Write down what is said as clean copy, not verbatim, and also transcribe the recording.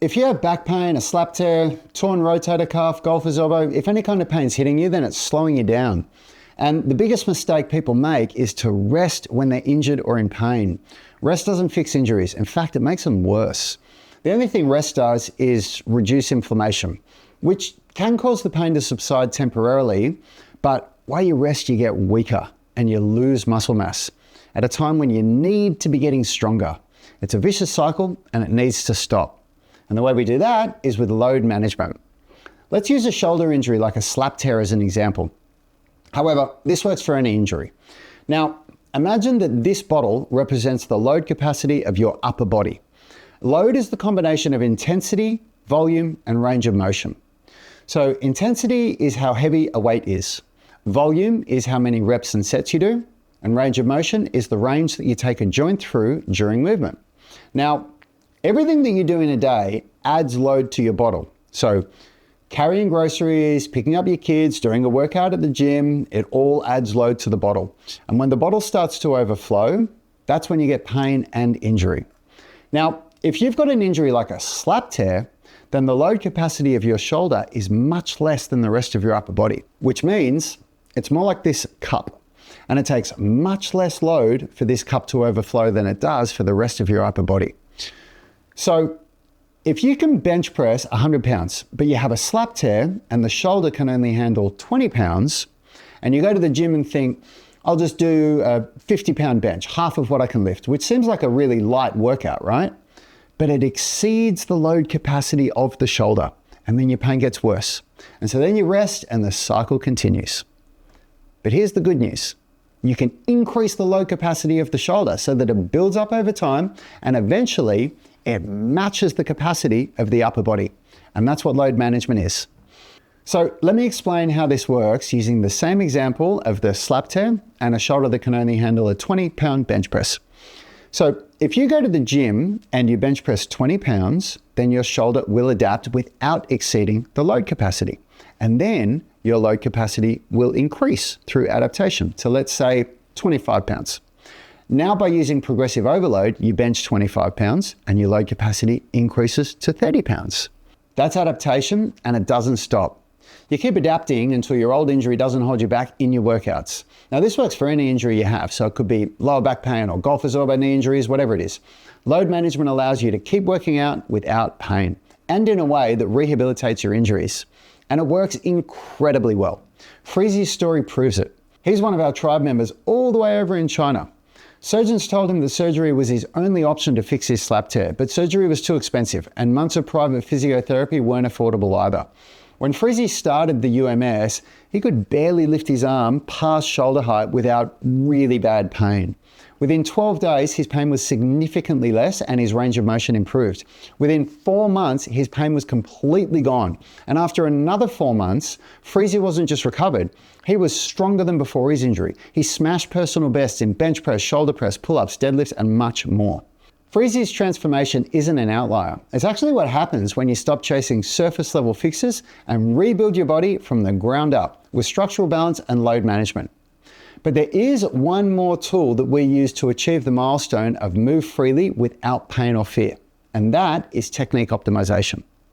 If you have back pain, a slap tear, torn rotator cuff, golfer's elbow, if any kind of pain's hitting you, then it's slowing you down. And the biggest mistake people make is to rest when they're injured or in pain. Rest doesn't fix injuries. In fact, it makes them worse. The only thing rest does is reduce inflammation, which can cause the pain to subside temporarily, but while you rest, you get weaker and you lose muscle mass at a time when you need to be getting stronger. It's a vicious cycle and it needs to stop. And the way we do that is with load management. Let's use a shoulder injury like a slap tear as an example. However, this works for any injury. Now, imagine that this bottle represents the load capacity of your upper body. Load is the combination of intensity, volume, and range of motion. So intensity is how heavy a weight is. Volume is how many reps and sets you do. And range of motion is the range that you take a joint through during movement. Now, everything that you do in a day adds load to your bottle. So carrying groceries, picking up your kids, doing a workout at the gym, it all adds load to the bottle. And when the bottle starts to overflow, that's when you get pain and injury. Now, if you've got an injury like a slap tear, then the load capacity of your shoulder is much less than the rest of your upper body, which means it's more like this cup. And it takes much less load for this cup to overflow than it does for the rest of your upper body. So if you can bench press 100 pounds, but you have a slap tear and the shoulder can only handle 20 pounds, and you go to the gym and think, I'll just do a 50-pound bench, half of what I can lift, which seems like a really light workout, right? But it exceeds the load capacity of the shoulder, and then your pain gets worse. And so then you rest and the cycle continues. But here's the good news. You can increase the load capacity of the shoulder so that it builds up over time and eventually it matches the capacity of the upper body. And that's what load management is. So let me explain how this works using the same example of the slap tear and a shoulder that can only handle a 20-pound bench press. So if you go to the gym and you bench press 20 pounds, then your shoulder will adapt without exceeding the load capacity. And then your load capacity will increase through adaptation to, let's say, 25 pounds. Now, by using progressive overload, you bench 25 pounds and your load capacity increases to 30 pounds. That's adaptation, and it doesn't stop. You keep adapting until your old injury doesn't hold you back in your workouts. Now, this works for any injury you have, so it could be lower back pain or golfer's elbow, knee injuries, whatever it is. Load management allows you to keep working out without pain and in a way that rehabilitates your injuries. And it works incredibly well. Freezy's story proves it. He's one of our tribe members all the way over in China. Surgeons told him that surgery was his only option to fix his slap tear, but surgery was too expensive and months of private physiotherapy weren't affordable either. When Freezy started the UMS, he could barely lift his arm past shoulder height without really bad pain. Within 12 days, his pain was significantly less and his range of motion improved. Within 4 months, his pain was completely gone. And after another 4 months, Freezy wasn't just recovered, he was stronger than before his injury. He smashed personal bests in bench press, shoulder press, pull-ups, deadlifts, and much more. Freezy's transformation isn't an outlier. It's actually what happens when you stop chasing surface level fixes and rebuild your body from the ground up with structural balance and load management. But there is one more tool that we use to achieve the milestone of move freely without pain or fear, and that is technique optimization.